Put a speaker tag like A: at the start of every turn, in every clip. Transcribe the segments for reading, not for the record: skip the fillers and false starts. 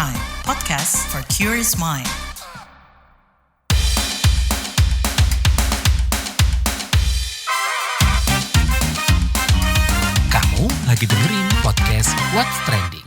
A: Prime, podcast for curious mind.
B: Kamu lagi dengerin podcast What's Trending.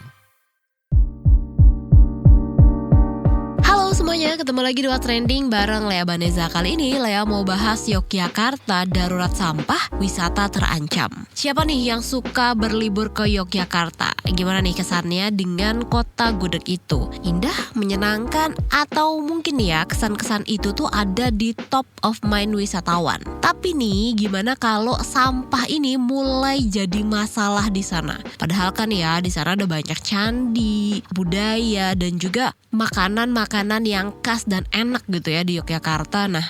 C: Halo semuanya, ketemu lagi di What's Trending bareng Lea Baneza. Kali ini Lea mau bahas Yogyakarta darurat sampah, wisata terancam. Siapa nih yang suka berlibur ke Yogyakarta? Gimana nih kesannya dengan kota gudeg itu? Indah, menyenangkan, atau mungkin ya kesan-kesan itu tuh ada di top of mind wisatawan. Tapi nih, gimana kalau sampah ini mulai jadi masalah di sana? Padahal kan ya di sana ada banyak candi, budaya, dan juga makanan-makanan yang khas dan enak gitu ya di Yogyakarta. Nah,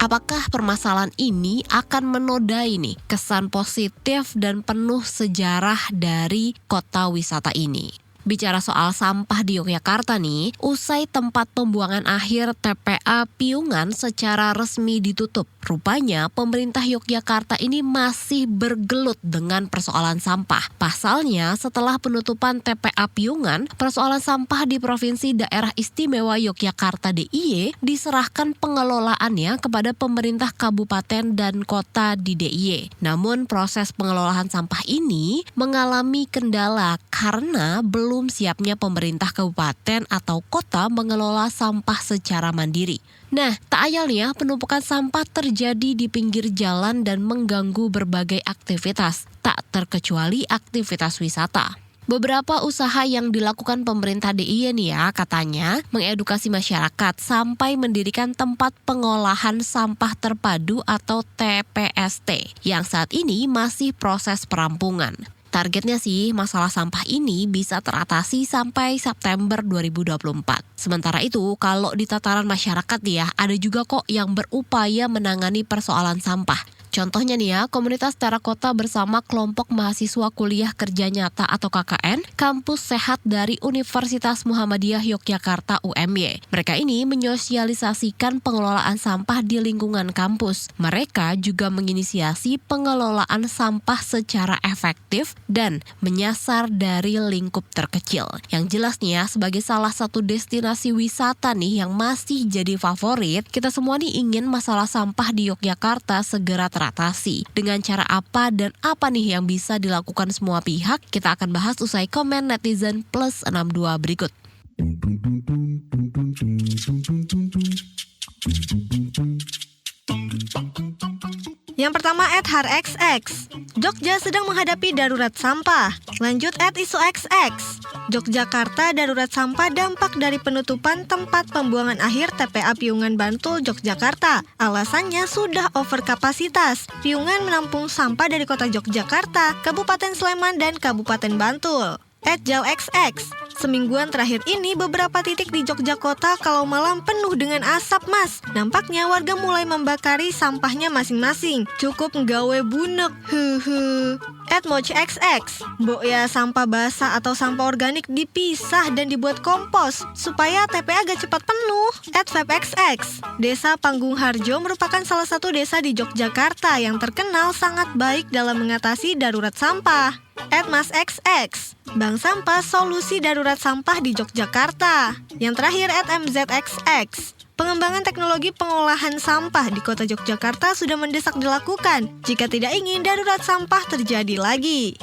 C: apakah permasalahan ini akan menodai nih kesan positif dan penuh sejarah dari kota wisata ini? Bicara soal sampah di Yogyakarta nih, usai tempat pembuangan akhir TPA Piungan secara resmi ditutup, rupanya pemerintah Yogyakarta ini masih bergelut dengan persoalan sampah. Pasalnya, setelah penutupan TPA Piungan, persoalan sampah di Provinsi Daerah Istimewa Yogyakarta DIY diserahkan pengelolaannya kepada pemerintah kabupaten dan kota di DIY. Namun, proses pengelolaan sampah ini mengalami kendala karena belum siapnya pemerintah kabupaten atau kota mengelola sampah secara mandiri. Nah, tak ayal ya, penumpukan sampah terjadi di pinggir jalan dan mengganggu berbagai aktivitas, tak terkecuali aktivitas wisata. Beberapa usaha yang dilakukan pemerintah DIY nih ya, katanya mengedukasi masyarakat sampai mendirikan tempat pengolahan sampah terpadu atau TPST yang saat ini masih proses perampungan. Targetnya sih masalah sampah ini bisa teratasi sampai September 2024. Sementara itu, kalau di tataran masyarakat ya, ada juga kok yang berupaya menangani persoalan sampah. Contohnya nih ya, komunitas terakota bersama kelompok mahasiswa kuliah kerja nyata atau KKN, Kampus Sehat dari Universitas Muhammadiyah Yogyakarta UMY. Mereka ini menyosialisasikan pengelolaan sampah di lingkungan kampus. Mereka juga menginisiasi pengelolaan sampah secara efektif dan menyasar dari lingkup terkecil. Yang jelas nih ya, sebagai salah satu destinasi wisata nih yang masih jadi favorit, kita semua nih ingin masalah sampah di Yogyakarta segera teratasi. Dengan cara apa dan apa nih yang bisa dilakukan semua pihak? Kita akan bahas usai komen netizen plus 62 berikut.
D: Yang pertama @harxx. Jogja sedang menghadapi darurat sampah. Lanjut @isuxx. Yogyakarta darurat sampah dampak dari penutupan tempat pembuangan akhir TPA Piungan Bantul, Yogyakarta. Alasannya sudah over kapasitas. Piungan menampung sampah dari kota Yogyakarta, Kabupaten Sleman, dan Kabupaten Bantul. @jauxx. Semingguan terakhir ini beberapa titik di Yogyakarta kalau malam penuh dengan asap mas. Nampaknya warga mulai membakari sampahnya masing-masing. Cukup nggawe bunek. @mochxx. Mbok ya sampah basah atau sampah organik dipisah dan dibuat kompos supaya TPA agak cepat penuh. @vapxx. Desa Panggung Harjo merupakan salah satu desa di Yogyakarta yang terkenal sangat baik dalam mengatasi darurat sampah. @masxx. Bank sampah solusi darurat sampah di Yogyakarta. Yang terakhir @mzxx. Pengembangan teknologi pengolahan sampah di kota Yogyakarta sudah mendesak dilakukan jika tidak ingin darurat sampah terjadi lagi.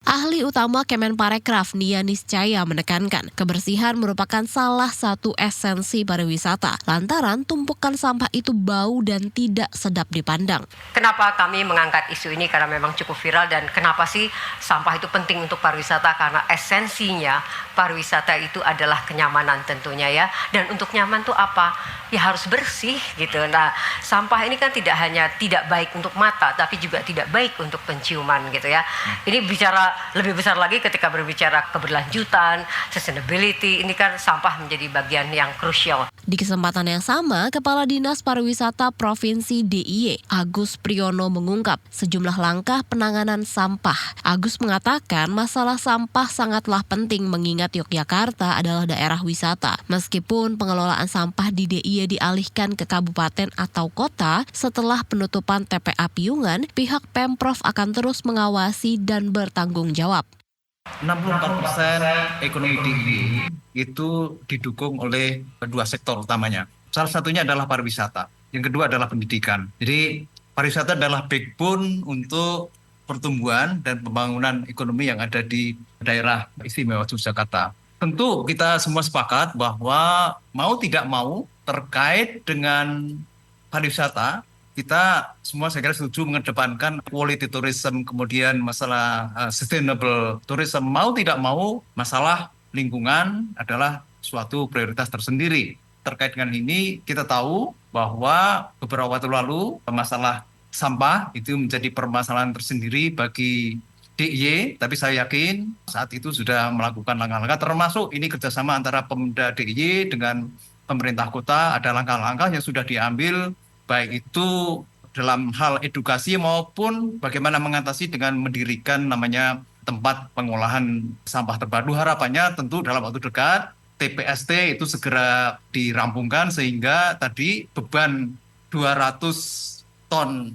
C: Ahli utama Kemenparekraf Nia Niscaya menekankan kebersihan merupakan salah satu esensi pariwisata lantaran tumpukan sampah itu bau dan tidak sedap dipandang.
E: Kenapa kami mengangkat isu ini? Karena memang cukup viral. Dan kenapa sih sampah itu penting untuk pariwisata? Karena esensinya pariwisata itu adalah kenyamanan tentunya ya. Dan untuk nyaman tuh apa? Ya harus bersih gitu. Nah, sampah ini kan tidak hanya tidak baik untuk mata, tapi juga tidak baik untuk penciuman gitu ya. Ini bicara lebih Lebih besar lagi ketika berbicara keberlanjutan, sustainability, ini kan sampah menjadi bagian yang krusial.
C: Di kesempatan yang sama, Kepala Dinas Pariwisata Provinsi DIY, Agus Priyono mengungkap sejumlah langkah penanganan sampah. Agus mengatakan masalah sampah sangatlah penting mengingat Yogyakarta adalah daerah wisata. Meskipun pengelolaan sampah di DIY dialihkan ke kabupaten atau kota, setelah penutupan TPA Piungan, pihak Pemprov akan terus mengawasi dan bertanggung jawab.
F: 64% ekonomi DIY itu didukung oleh dua sektor utamanya. Salah satunya adalah pariwisata, yang kedua adalah pendidikan. Jadi pariwisata adalah backbone untuk pertumbuhan dan pembangunan ekonomi yang ada di daerah istimewa Yogyakarta. Tentu kita semua sepakat bahwa mau tidak mau terkait dengan pariwisata, kita semua saya kira setuju mengedepankan quality tourism, kemudian masalah sustainable tourism. Mau tidak mau masalah lingkungan adalah suatu prioritas tersendiri. Terkait dengan ini kita tahu bahwa beberapa waktu lalu masalah sampah itu menjadi permasalahan tersendiri bagi DIY, tapi saya yakin saat itu sudah melakukan langkah-langkah, termasuk ini kerjasama antara Pemda DIY dengan pemerintah kota, ada langkah-langkah yang sudah diambil, baik itu dalam hal edukasi maupun bagaimana mengatasi dengan mendirikan namanya tempat pengolahan sampah terpadu. Harapannya tentu dalam waktu dekat TPST itu segera dirampungkan sehingga tadi beban 200 ton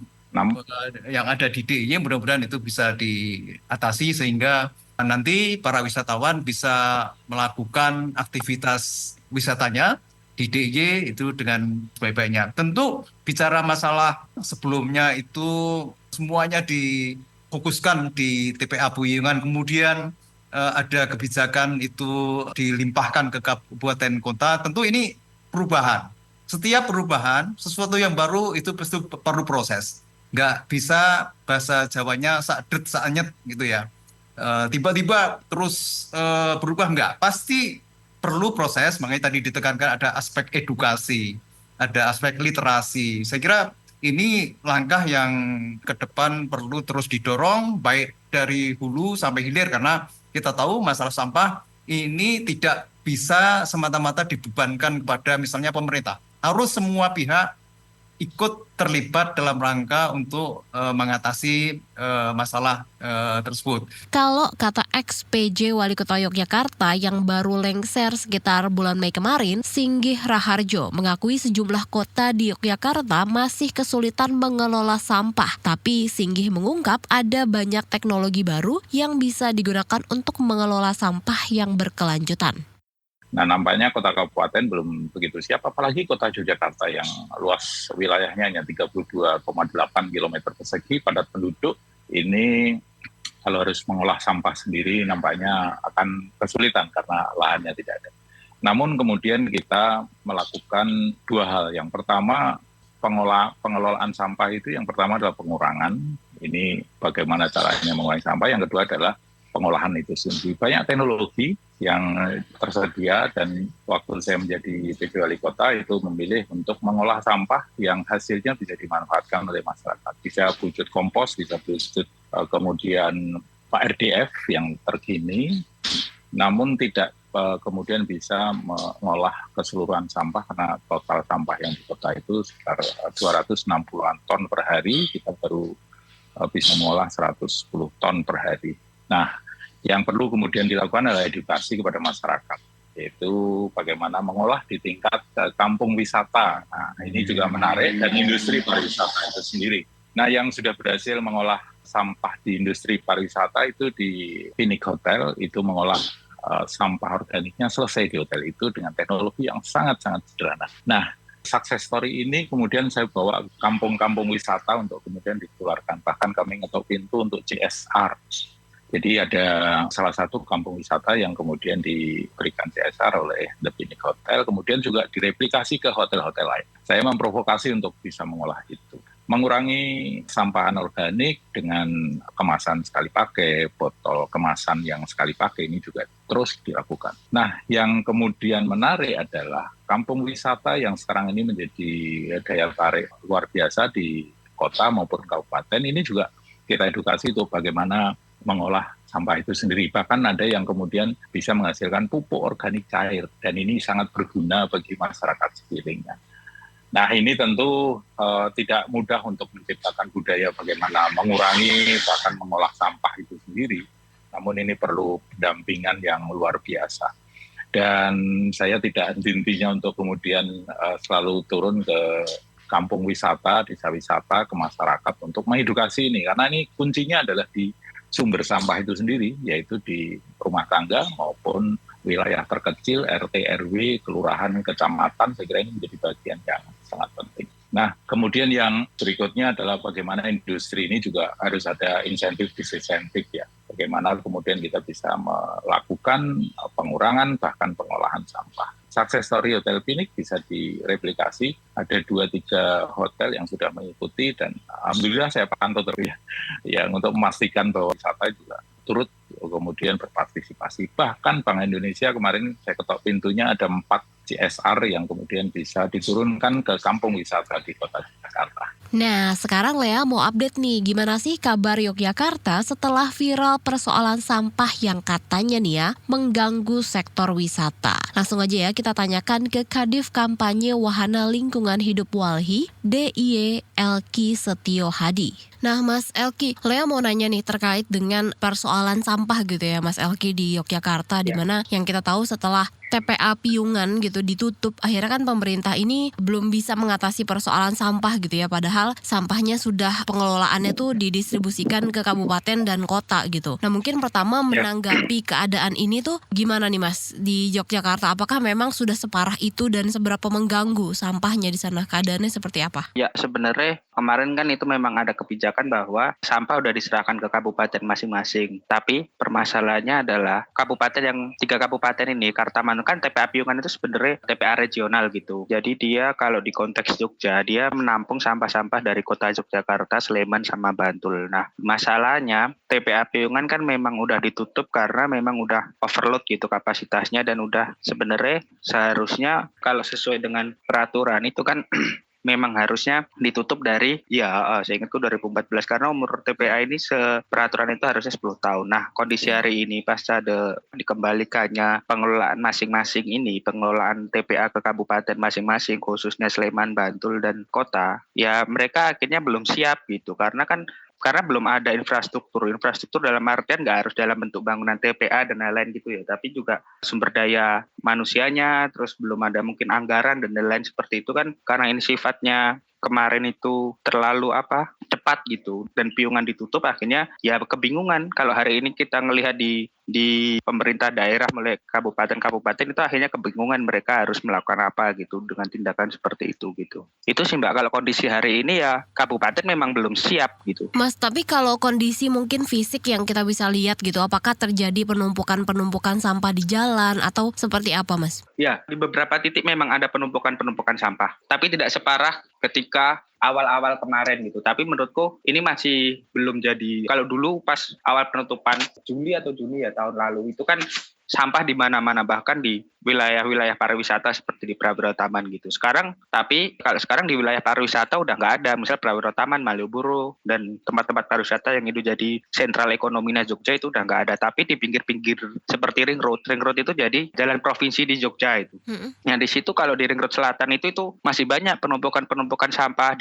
F: yang ada di DIY mudah-mudahan itu bisa diatasi sehingga nanti para wisatawan bisa melakukan aktivitas wisatanya di DIY itu dengan sebaik-baiknya. Tentu bicara masalah sebelumnya itu semuanya difokuskan di TPA Piungan, kemudian ada kebijakan itu dilimpahkan ke kabupaten kota. Tentu ini perubahan. Setiap perubahan, sesuatu yang baru itu pasti perlu proses. Nggak bisa bahasa Jawanya sakdet saanyet gitu ya. Tiba-tiba terus berubah nggak. Pasti perlu proses, makanya tadi ditekankan ada aspek edukasi, ada aspek literasi. Saya kira ini langkah yang ke depan perlu terus didorong, baik dari hulu sampai hilir, karena kita tahu masalah sampah ini tidak bisa semata-mata dibebankan kepada misalnya pemerintah. Harus semua pihak ikut terlibat dalam rangka untuk mengatasi masalah tersebut.
C: Kalau kata ex-PJ Wali Kota Yogyakarta yang baru lengser sekitar bulan Mei kemarin, Singgih Raharjo mengakui sejumlah kota di Yogyakarta masih kesulitan mengelola sampah. Tapi Singgih mengungkap ada banyak teknologi baru yang bisa digunakan untuk mengelola sampah yang berkelanjutan.
G: Nah, nampaknya kota kabupaten belum begitu siap, apalagi kota Yogyakarta yang luas wilayahnya hanya 32,8 km persegi, padat penduduk. Ini kalau harus mengolah sampah sendiri nampaknya akan kesulitan karena lahannya tidak ada. Namun kemudian kita melakukan dua hal. Yang pertama, pengelolaan sampah itu yang pertama adalah pengurangan. Ini bagaimana caranya mengurangi sampah. Yang kedua adalah pengolahan itu sendiri. Banyak teknologi yang tersedia dan waktu saya menjadi PJ Wali Kota itu memilih untuk mengolah sampah yang hasilnya bisa dimanfaatkan oleh masyarakat. Bisa wujud kompos, bisa wujud kemudian RDF yang terkini, namun tidak kemudian bisa mengolah keseluruhan sampah karena total sampah yang di kota itu sekitar 260-an ton per hari, kita baru bisa mengolah 110 ton per hari. Nah, yang perlu kemudian dilakukan adalah edukasi kepada masyarakat, yaitu bagaimana mengolah di tingkat kampung wisata. Nah, ini juga menarik, dan industri pariwisata itu sendiri. Nah, yang sudah berhasil mengolah sampah di industri pariwisata itu di Phoenix Hotel, itu mengolah sampah organiknya selesai di hotel itu dengan teknologi yang sangat-sangat sederhana. Nah, success story ini kemudian saya bawa kampung-kampung wisata untuk kemudian dikeluarkan. Bahkan kami ngetok pintu untuk CSR. Jadi ada salah satu kampung wisata yang kemudian diberikan CSR oleh The Phoenix Hotel, kemudian juga direplikasi ke hotel-hotel lain. Saya memprovokasi untuk bisa mengolah itu. Mengurangi sampah anorganik dengan kemasan sekali pakai, botol kemasan yang sekali pakai ini juga terus dilakukan. Nah, yang kemudian menarik adalah kampung wisata yang sekarang ini menjadi daya tarik luar biasa di kota maupun kabupaten, ini juga kita edukasi untuk bagaimana mengolah sampah itu sendiri. Bahkan ada yang kemudian bisa menghasilkan pupuk organik cair, dan ini sangat berguna bagi masyarakat sekelilingnya. Nah, ini tentu tidak mudah untuk menciptakan budaya bagaimana mengurangi bahkan mengolah sampah itu sendiri. Namun ini perlu pendampingan yang luar biasa. Dan saya tidak henti-hentinya untuk kemudian selalu turun ke kampung wisata, desa wisata, ke masyarakat untuk mengedukasi ini. Karena ini kuncinya adalah di sumber sampah itu sendiri, yaitu di rumah tangga maupun wilayah terkecil, RT, RW, kelurahan, kecamatan. Saya kira ini menjadi bagian yang sangat penting. Nah, kemudian yang berikutnya adalah bagaimana industri ini juga harus ada insentif disinsentif ya. Bagaimana kemudian kita bisa melakukan pengurangan bahkan pengolahan sampah. Success story Hotel Pinik bisa direplikasi. Ada 2-3 hotel yang sudah mengikuti dan alhamdulillah saya pantau terus ya. Yang untuk memastikan bahwa wisata juga turut kemudian berpartisipasi. Bahkan Bank Indonesia kemarin saya ketok pintunya ada 4 CSR yang kemudian bisa diturunkan ke kampung wisata di kota Jakarta.
C: Nah, sekarang Lea mau update nih, gimana sih kabar Yogyakarta setelah viral persoalan sampah yang katanya nih ya, mengganggu sektor wisata. Langsung aja ya kita tanyakan ke Kadif Kampanye Wahana Lingkungan Hidup Walhi, DIY Elki Setio Hadi. Nah Mas Elki, Lea mau nanya nih terkait dengan persoalan sampah gitu ya Mas Elki di Yogyakarta, di mana yang kita tahu setelah TPA Piungan gitu ditutup, akhirnya kan pemerintah ini belum bisa mengatasi persoalan sampah gitu ya, padahal sampahnya sudah pengelolaannya tuh didistribusikan ke kabupaten dan kota gitu. Nah mungkin pertama menanggapi keadaan ini tuh gimana nih Mas di Yogyakarta, apakah memang sudah separah itu dan seberapa mengganggu sampahnya di sana, keadaannya seperti apa?
H: Ya sebenarnya kemarin kan itu memang ada kebijakan bahwa sampah udah diserahkan ke kabupaten masing-masing, tapi permasalahannya adalah kabupaten yang 3 kabupaten ini, Kartaman kan TPA Piungan itu sebenarnya TPA regional gitu. Jadi dia kalau di konteks Jogja, dia menampung sampah-sampah dari kota Yogyakarta, Sleman, sama Bantul. Nah, masalahnya TPA Piungan kan memang udah ditutup karena memang udah overload gitu kapasitasnya, dan udah sebenarnya seharusnya kalau sesuai dengan peraturan itu kan memang harusnya ditutup dari, saya ingatku 2014, karena umur TPA ini peraturan itu harusnya 10 tahun. Nah, kondisi hari ini pasca dikembalikannya pengelolaan masing-masing ini, pengelolaan TPA ke kabupaten masing-masing, khususnya Sleman, Bantul, dan kota, ya mereka akhirnya belum siap gitu, karena belum ada infrastruktur dalam artian nggak harus dalam bentuk bangunan TPA dan lain-lain gitu ya, tapi juga sumber daya manusianya, terus belum ada mungkin anggaran dan lain-lain seperti itu kan, karena ini sifatnya kemarin itu terlalu cepat gitu dan Piungan ditutup, akhirnya ya kebingungan. Kalau hari ini kita ngelihat di pemerintah daerah mulai kabupaten itu akhirnya kebingungan mereka harus melakukan apa gitu dengan tindakan seperti itu gitu. Itu sih Mbak, kalau kondisi hari ini ya kabupaten memang belum siap gitu.
C: Mas, tapi kalau kondisi mungkin fisik yang kita bisa lihat gitu, apakah terjadi penumpukan sampah di jalan atau seperti apa Mas?
H: Ya, di beberapa titik memang ada penumpukan sampah, tapi tidak separah ketika awal-awal kemarin gitu. Tapi menurutku ini masih belum jadi. Kalau dulu pas awal penutupan Juli atau Juni ya tahun lalu itu kan sampah di mana-mana, bahkan di wilayah-wilayah pariwisata seperti di Prawiro Taman gitu. Tapi kalau sekarang di wilayah pariwisata udah nggak ada. Misal Prawiro Taman, Malioboro, dan tempat-tempat pariwisata yang itu jadi sentral ekonominya Jogja itu udah nggak ada. Tapi di pinggir-pinggir seperti Ring Road itu jadi jalan provinsi di Jogja itu. Nah di situ kalau di Ring Road Selatan itu masih banyak penumpukan sampah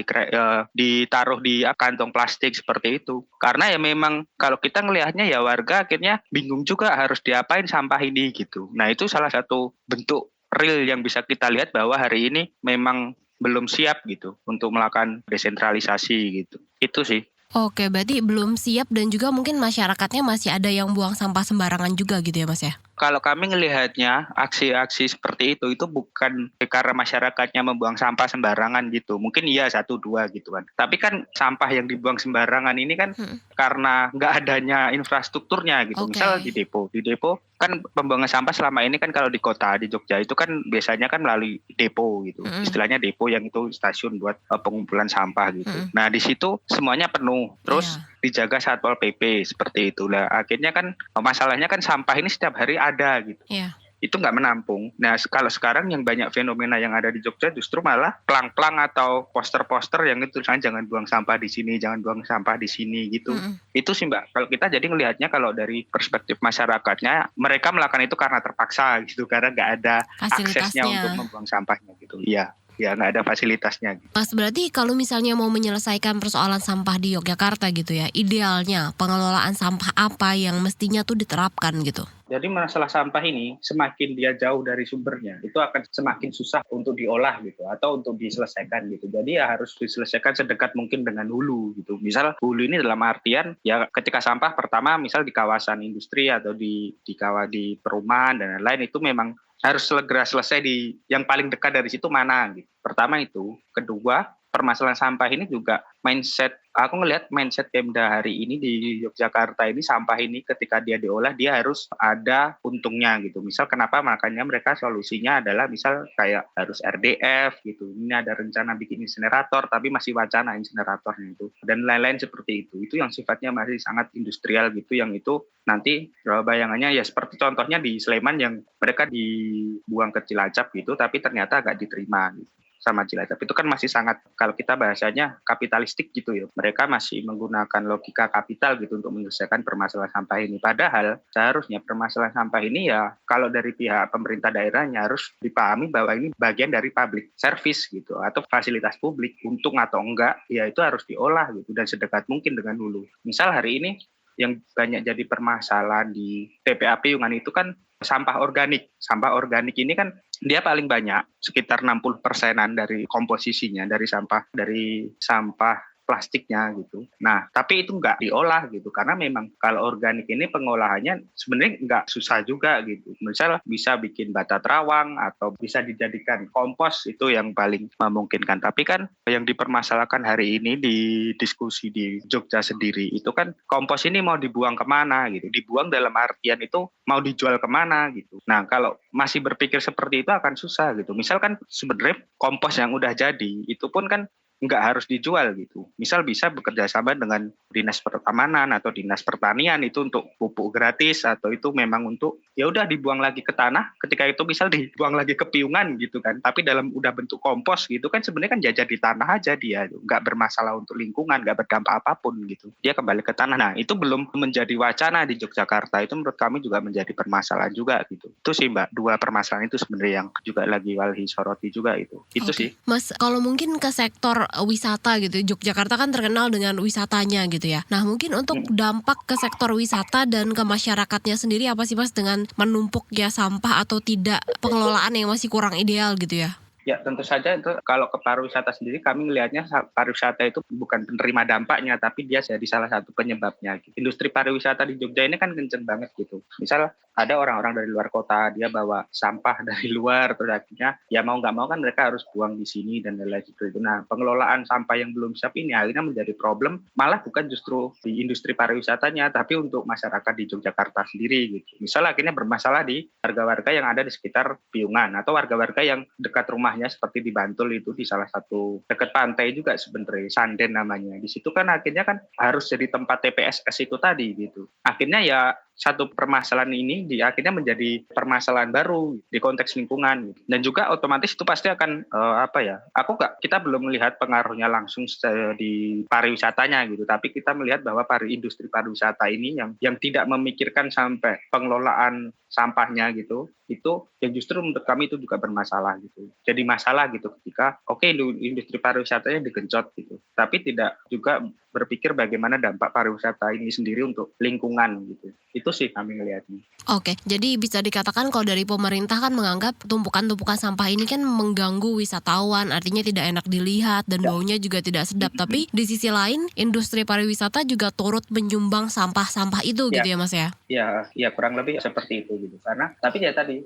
H: ditaruh di kantong plastik seperti itu. Karena ya memang kalau kita ngelihatnya ya warga akhirnya bingung juga harus diapain sampah ini gitu. Nah itu salah satu bentuk real yang bisa kita lihat bahwa hari ini memang belum siap gitu untuk melakukan desentralisasi gitu. Itu sih.
C: Oke, berarti belum siap dan juga mungkin masyarakatnya masih ada yang buang sampah sembarangan juga gitu ya Mas ya?
H: Kalau kami ngelihatnya aksi-aksi seperti itu bukan karena masyarakatnya membuang sampah sembarangan gitu. Mungkin iya 1-2 gitu kan. Tapi kan sampah yang dibuang sembarangan ini kan karena nggak adanya infrastrukturnya gitu.
C: Okay.
H: Misal di depo kan pembuangan sampah selama ini kan kalau di kota di Jogja itu kan biasanya kan melalui depo gitu. Istilahnya depo yang itu stasiun buat pengumpulan sampah gitu. Nah di situ semuanya penuh. Terus dijaga Satpol PP seperti itulah. Akhirnya kan masalahnya kan sampah ini setiap hari ada gitu. itu nggak menampung. Nah, kalau sekarang yang banyak fenomena yang ada di Jogja justru malah plang-plang atau poster-poster yang itu tulisannya jangan buang sampah di sini, jangan buang sampah di sini gitu. Itu sih Mbak. Kalau kita jadi ngelihatnya kalau dari perspektif masyarakatnya, mereka melakukan itu karena terpaksa gitu, karena nggak ada aksesnya untuk membuang sampahnya gitu. Iya. Ya nggak ada fasilitasnya.
C: Mas, berarti kalau misalnya mau menyelesaikan persoalan sampah di Yogyakarta gitu ya, idealnya pengelolaan sampah apa yang mestinya tuh diterapkan gitu?
H: Jadi masalah sampah ini semakin dia jauh dari sumbernya, itu akan semakin susah untuk diolah gitu atau untuk diselesaikan gitu. Jadi ya harus diselesaikan sedekat mungkin dengan hulu gitu. Misal hulu ini dalam artian ya ketika sampah pertama misal di kawasan industri atau di perumahan dan lain-lain itu memang harus segera selesai di yang paling dekat dari situ mana gitu. Pertama itu, kedua permasalahan sampah ini juga mindset, aku ngelihat mindset Pemda hari ini di Yogyakarta ini sampah ini ketika dia diolah dia harus ada untungnya gitu. Misal kenapa makanya mereka solusinya adalah misal kayak harus RDF gitu. Ini ada rencana bikin insinerator tapi masih wacana insineratornya itu dan lain-lain seperti itu. Itu yang sifatnya masih sangat industrial gitu yang itu nanti bayangannya ya seperti contohnya di Sleman yang mereka dibuang ke Cilacap gitu tapi ternyata agak diterima gitu sama Cilacap. Itu kan masih sangat, kalau kita bahasanya kapitalistik gitu ya. Mereka masih menggunakan logika kapital gitu untuk menyelesaikan permasalahan sampah ini. Padahal seharusnya permasalahan sampah ini ya kalau dari pihak pemerintah daerahnya harus dipahami bahwa ini bagian dari public service gitu atau fasilitas publik, untung atau enggak ya itu harus diolah gitu dan sedekat mungkin dengan hulu. Misal hari ini yang banyak jadi permasalahan di TPA Piungan itu kan sampah organik. Sampah organik ini kan dia paling banyak, sekitar 60%-an dari komposisinya, dari sampah plastiknya gitu. Nah, tapi itu nggak diolah gitu, karena memang kalau organik ini pengolahannya sebenarnya nggak susah juga gitu. Misal bisa bikin bata terawang atau bisa dijadikan kompos, itu yang paling memungkinkan. Tapi kan yang dipermasalahkan hari ini di diskusi di Jogja sendiri, itu kan kompos ini mau dibuang kemana gitu. Dibuang dalam artian itu mau dijual kemana gitu. Nah, kalau masih berpikir seperti itu akan susah gitu. Misalkan sebenarnya kompos yang udah jadi, itu pun kan nggak harus dijual gitu. Misal bisa bekerja sama dengan dinas pertamanan atau dinas pertanian itu untuk pupuk gratis atau itu memang untuk ya udah dibuang lagi ke tanah. Ketika itu misal dibuang lagi ke piungan gitu kan. Tapi dalam udah bentuk kompos gitu kan sebenarnya kan jajar di tanah aja dia, nggak bermasalah untuk lingkungan, nggak berdampak apapun gitu. Dia kembali ke tanah. Nah itu belum menjadi wacana di Yogyakarta. Itu menurut kami juga menjadi permasalahan juga gitu. Itu sih Mbak, dua permasalahan itu sebenarnya yang juga lagi Walhi soroti juga itu. Itu sih.
C: Mas, kalau mungkin ke sektor wisata gitu, Yogyakarta kan terkenal dengan wisatanya gitu ya. Nah mungkin untuk dampak ke sektor wisata dan ke masyarakatnya sendiri apa sih Mas dengan menumpuknya sampah atau tidak pengelolaan yang masih kurang ideal gitu ya?
H: Ya tentu saja itu kalau ke pariwisata sendiri kami melihatnya pariwisata itu bukan penerima dampaknya tapi dia jadi salah satu penyebabnya. Industri pariwisata di Jogja ini kan kenceng banget gitu. Misal ada orang-orang dari luar kota dia bawa sampah dari luar terus akhirnya ya mau nggak mau kan mereka harus buang di sini dan lain-lain seperti itu. Nah pengelolaan sampah yang belum siap ini akhirnya menjadi problem malah bukan justru di industri pariwisatanya tapi untuk masyarakat di Yogyakarta sendiri gitu. Misal akhirnya bermasalah di warga-warga yang ada di sekitar Piungan atau warga-warga yang dekat rumahnya seperti di Bantul itu di salah satu dekat pantai juga sebenarnya Sanden namanya. Di situ kan akhirnya kan harus jadi tempat TPSS itu tadi gitu. Akhirnya ya satu permasalahan ini akhirnya menjadi permasalahan baru di konteks lingkungan gitu. Dan juga otomatis itu pasti akan kita belum melihat pengaruhnya langsung di pariwisatanya gitu, tapi kita melihat bahwa industri pariwisata ini yang tidak memikirkan sampai pengelolaan sampahnya gitu, itu yang justru menurut kami itu juga bermasalah gitu. Jadi masalah gitu ketika industri pariwisatanya digenjot gitu, tapi tidak juga berpikir bagaimana dampak pariwisata ini sendiri untuk lingkungan gitu. Itu sih kami ngelihatnya.
C: Oke, jadi bisa dikatakan kalau dari pemerintah kan menganggap tumpukan-tumpukan sampah ini kan mengganggu wisatawan, artinya tidak enak dilihat dan baunya juga tidak sedap. Tapi di sisi lain industri pariwisata juga turut menyumbang sampah-sampah itu gitu ya Mas ya?
H: Ya kurang lebih seperti itu gitu. Karena tapi ya tadi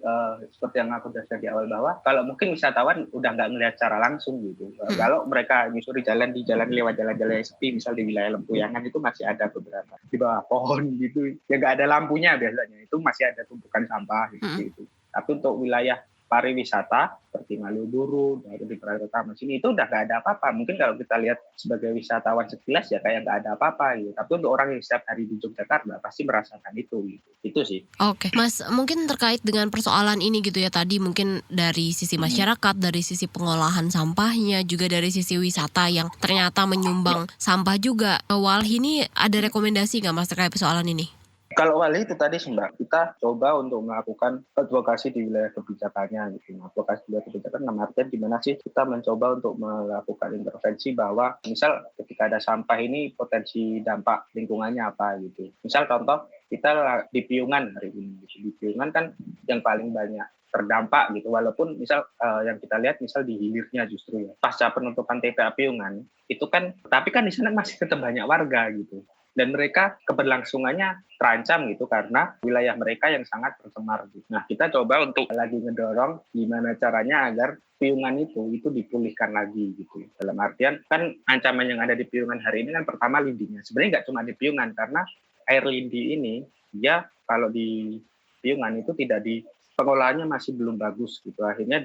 H: seperti yang aku sudah di awal bahwa kalau mungkin wisatawan udah nggak melihat secara langsung gitu. Kalau mereka nyusuri jalan lewat jalan-jalan yang sepi, misal di wilayah Lempuyangan itu masih ada beberapa di bawah pohon gitu. Ya nggak ada lampunya biasanya. Itu masih ada tumpukan sampah gitu. Tapi untuk wilayah pariwisata seperti Malioboro, dari Prairutama sini itu udah nggak ada apa-apa. Mungkin kalau kita lihat sebagai wisatawan sekilas ya kayak nggak ada apa-apa gitu. Tapi untuk orang yang setiap hari di Yogyakarta pasti merasakan itu gitu. Itu sih.
C: Oke, Mas, mungkin terkait dengan persoalan ini gitu ya, tadi mungkin dari sisi masyarakat, dari sisi pengolahan sampahnya, juga dari sisi wisata yang ternyata menyumbang sampah juga. Walhi ini ada rekomendasi nggak Mas terkait persoalan ini?
H: Kalau Walhi itu tadi sih Mbak, kita coba untuk melakukan advokasi di wilayah kebijakannya gitu. Advokasi di wilayah kebijakan dalam artian gimana sih kita mencoba untuk melakukan intervensi bahwa misal ketika ada sampah ini potensi dampak lingkungannya apa gitu. Misal contoh kita di Piungan hari ini. Di Piungan kan yang paling banyak terdampak gitu, walaupun misal yang kita lihat misal di hilirnya justru ya. Pasca penutupan TPA Piungan itu kan, tapi kan di sana masih tetap banyak warga gitu. Dan mereka keberlangsungannya terancam gitu karena wilayah mereka yang sangat tercemar gitu. Nah, kita coba untuk lagi ngedorong gimana caranya agar Piungan itu dipulihkan lagi gitu. Dalam artian kan ancaman yang ada di Piungan hari ini kan pertama lindinya. Sebenarnya nggak cuma di Piungan karena air lindi ini dia kalau di Piungan itu tidak di pengolahannya masih belum bagus gitu. Akhirnya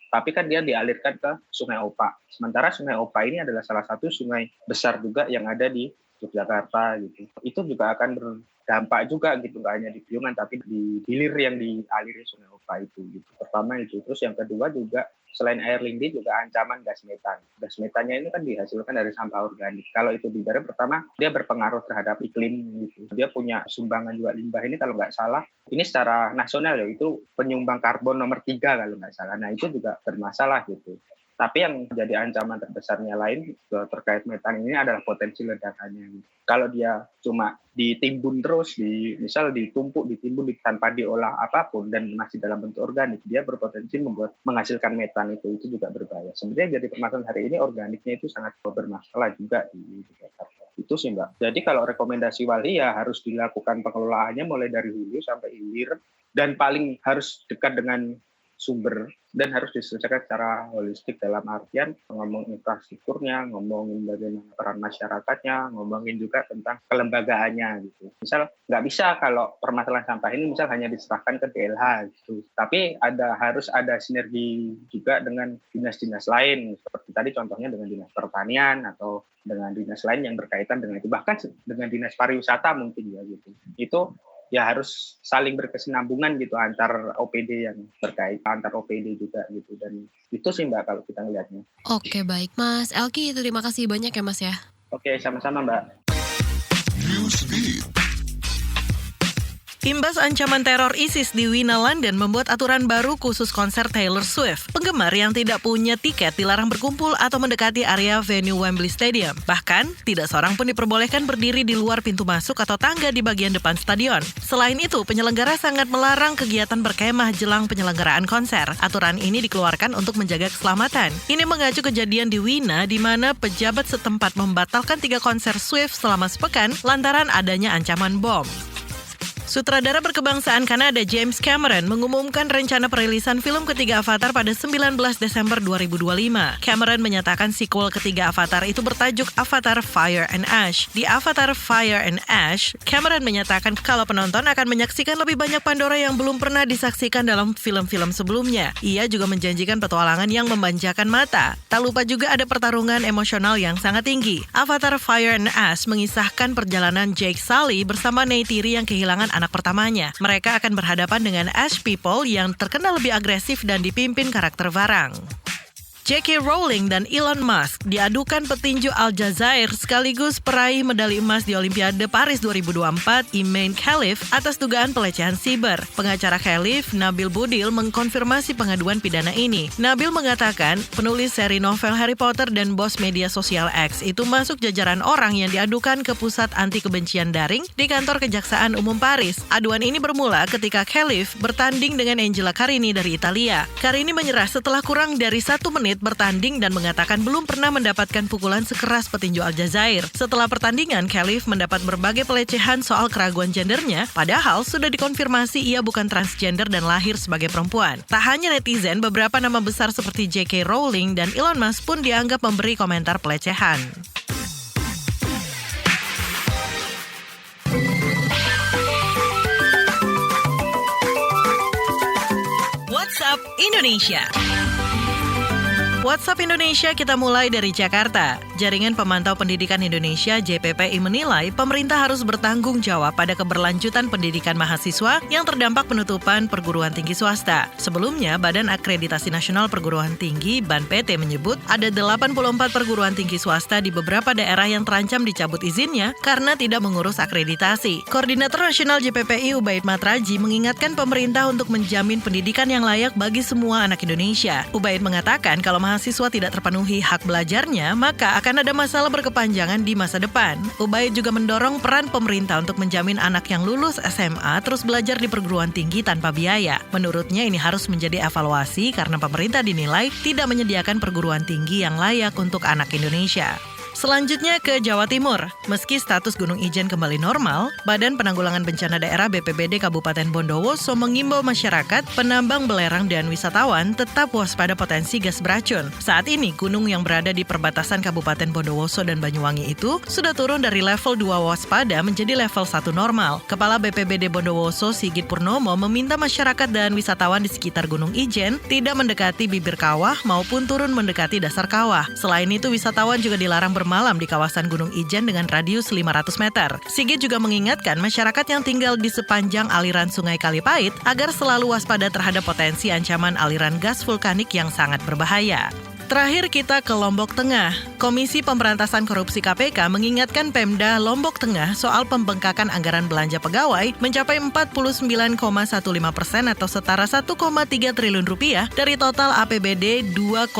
H: tapi kan dia dialirkan ke Sungai Opak. Sementara Sungai Opak ini adalah salah satu sungai besar juga yang ada di Yogyakarta gitu. Itu juga akan berdampak juga gitu, nggak hanya di Piungan tapi di hilir yang dialiri Sungai Opak itu gitu. Pertama itu. Terus yang kedua juga selain air lindi juga ancaman gas metan. Gas metannya ini kan dihasilkan dari sampah organik. Kalau itu dibareng pertama dia berpengaruh terhadap iklim gitu. Dia punya sumbangan juga limbah ini kalau nggak salah. Ini secara nasional ya itu penyumbang karbon nomor 3 kalau nggak salah. Nah itu juga bermasalah gitu. Tapi yang jadi ancaman terbesarnya lain terkait metan ini adalah potensi ledakannya. Kalau dia cuma ditimbun terus, misal ditumpuk, ditimbun tanpa diolah apapun dan masih dalam bentuk organik, dia berpotensi menghasilkan metan itu juga berbahaya. Sebenarnya jadi permasalahan hari ini organiknya itu sangat bermasalah juga di Jakarta. Itu sih Mbak. Jadi kalau rekomendasi Walhi ya harus dilakukan pengelolaannya mulai dari hulu sampai hilir dan paling harus dekat dengan sumber dan harus diselesaikan secara holistik dalam artian ngomong infrastrukturnya, ngomongin bagaimana peran masyarakatnya, ngomongin juga tentang kelembagaannya gitu. Misal nggak bisa kalau permasalahan sampah ini misal hanya diserahkan ke DLH gitu, tapi harus ada sinergi juga dengan dinas-dinas lain seperti tadi contohnya dengan dinas pertanian atau dengan dinas lain yang berkaitan dengan itu, bahkan dengan dinas pariwisata mungkin ya gitu. Itu ya harus saling berkesinambungan gitu antar OPD yang terkait, antar OPD juga gitu. Dan itu sih Mbak kalau kita ngelihatnya.
C: Oke, baik. Mas Elky, terima kasih banyak ya Mas ya.
H: Oke, sama-sama Mbak.
A: Imbas ancaman teror ISIS di Wina, London membuat aturan baru khusus konser Taylor Swift. Penggemar yang tidak punya tiket dilarang berkumpul atau mendekati area venue Wembley Stadium. Bahkan, tidak seorang pun diperbolehkan berdiri di luar pintu masuk atau tangga di bagian depan stadion. Selain itu, penyelenggara sangat melarang kegiatan berkemah jelang penyelenggaraan konser. Aturan ini dikeluarkan untuk menjaga keselamatan. Ini mengacu kejadian di Wina di mana pejabat setempat membatalkan 3 konser Swift selama sepekan lantaran adanya ancaman bom. Sutradara berkebangsaan Kanada James Cameron mengumumkan rencana perilisan film ketiga Avatar pada 19 Desember 2025. Cameron menyatakan sequel ketiga Avatar itu bertajuk Avatar Fire and Ash. Di Avatar Fire and Ash, Cameron menyatakan kalau penonton akan menyaksikan lebih banyak Pandora yang belum pernah disaksikan dalam film-film sebelumnya. Ia juga menjanjikan petualangan yang memanjakan mata. Tak lupa juga ada pertarungan emosional yang sangat tinggi. Avatar Fire and Ash mengisahkan perjalanan Jake Sully bersama Neytiri yang kehilangan anak pertamanya. Mereka akan berhadapan dengan Ash People yang terkenal lebih agresif dan dipimpin karakter Varang. J.K. Rowling dan Elon Musk diadukan petinju Aljazair sekaligus peraih medali emas di Olimpiade Paris 2024, Iman Khalif, atas dugaan pelecehan siber. Pengacara Khalif, Nabil Budil, mengkonfirmasi pengaduan pidana ini. Nabil mengatakan, penulis seri novel Harry Potter dan bos media sosial X itu masuk jajaran orang yang diadukan ke Pusat Anti Kebencian Daring di kantor Kejaksaan Umum Paris. Aduan ini bermula ketika Khalif bertanding dengan Angela Carini dari Italia. Carini menyerah setelah kurang dari 1 menit bertanding dan mengatakan belum pernah mendapatkan pukulan sekeras petinju Aljazair. Setelah pertandingan, Khalif mendapat berbagai pelecehan soal keraguan gendernya, padahal sudah dikonfirmasi ia bukan transgender dan lahir sebagai perempuan. Tak hanya netizen, beberapa nama besar seperti J.K. Rowling dan Elon Musk pun dianggap memberi komentar pelecehan. WhatsApp Indonesia. WhatsApp Indonesia kita mulai dari Jakarta. Jaringan Pemantau Pendidikan Indonesia JPPI menilai pemerintah harus bertanggung jawab pada keberlanjutan pendidikan mahasiswa yang terdampak penutupan perguruan tinggi swasta. Sebelumnya, Badan Akreditasi Nasional Perguruan Tinggi (BANPT) menyebut ada 84 perguruan tinggi swasta di beberapa daerah yang terancam dicabut izinnya karena tidak mengurus akreditasi. Koordinator Nasional JPPI Ubaid Matraji mengingatkan pemerintah untuk menjamin pendidikan yang layak bagi semua anak Indonesia. Ubaid mengatakan kalau mahasiswa tidak terpenuhi hak belajarnya, maka akan ada masalah berkepanjangan di masa depan. Ubaid juga mendorong peran pemerintah untuk menjamin anak yang lulus SMA terus belajar di perguruan tinggi tanpa biaya. Menurutnya ini harus menjadi evaluasi karena pemerintah dinilai tidak menyediakan perguruan tinggi yang layak untuk anak Indonesia. Selanjutnya ke Jawa Timur. Meski status Gunung Ijen kembali normal, Badan Penanggulangan Bencana Daerah BPBD Kabupaten Bondowoso mengimbau masyarakat, penambang belerang dan wisatawan tetap waspada potensi gas beracun. Saat ini, gunung yang berada di perbatasan Kabupaten Bondowoso dan Banyuwangi itu sudah turun dari level 2 waspada menjadi level 1 normal. Kepala BPBD Bondowoso Sigit Purnomo meminta masyarakat dan wisatawan di sekitar Gunung Ijen tidak mendekati bibir kawah maupun turun mendekati dasar kawah. Selain itu, wisatawan juga dilarang bermalam di kawasan Gunung Ijen dengan radius 500 meter. Sigit juga mengingatkan masyarakat yang tinggal di sepanjang aliran Sungai Kalipait agar selalu waspada terhadap potensi ancaman aliran gas vulkanik yang sangat berbahaya. Terakhir kita ke Lombok Tengah. Komisi Pemberantasan Korupsi KPK mengingatkan Pemda Lombok Tengah soal pembengkakan anggaran belanja pegawai mencapai 49,15% atau setara 1,3 triliun rupiah dari total APBD 2,3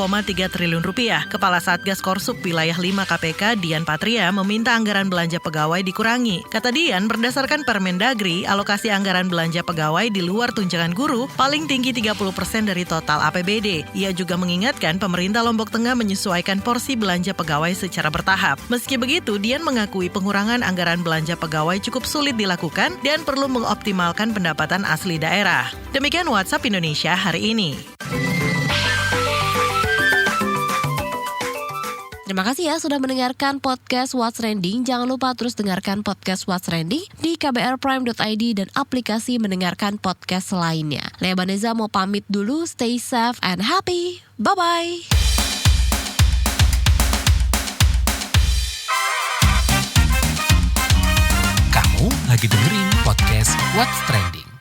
A: triliun rupiah. Kepala Satgas Korsup Wilayah 5 KPK Dian Patria meminta anggaran belanja pegawai dikurangi. Kata Dian, berdasarkan Permendagri, alokasi anggaran belanja pegawai di luar tunjangan guru paling tinggi 30% dari total APBD. Ia juga mengingatkan pemerintah Lombok Tengah menyesuaikan porsi belanja pegawai secara bertahap. Meski begitu, Dian mengakui pengurangan anggaran belanja pegawai cukup sulit dilakukan dan perlu mengoptimalkan pendapatan asli daerah. Demikian WhatsApp Indonesia hari ini.
C: Terima kasih ya sudah mendengarkan podcast What's Trending. Jangan lupa terus dengarkan podcast What's Trending di kbrprime.id dan aplikasi mendengarkan podcast lainnya. Lea Baneza mau pamit dulu, stay safe and happy. Bye-bye.
B: Kamu lagi dengerin podcast What's Trending.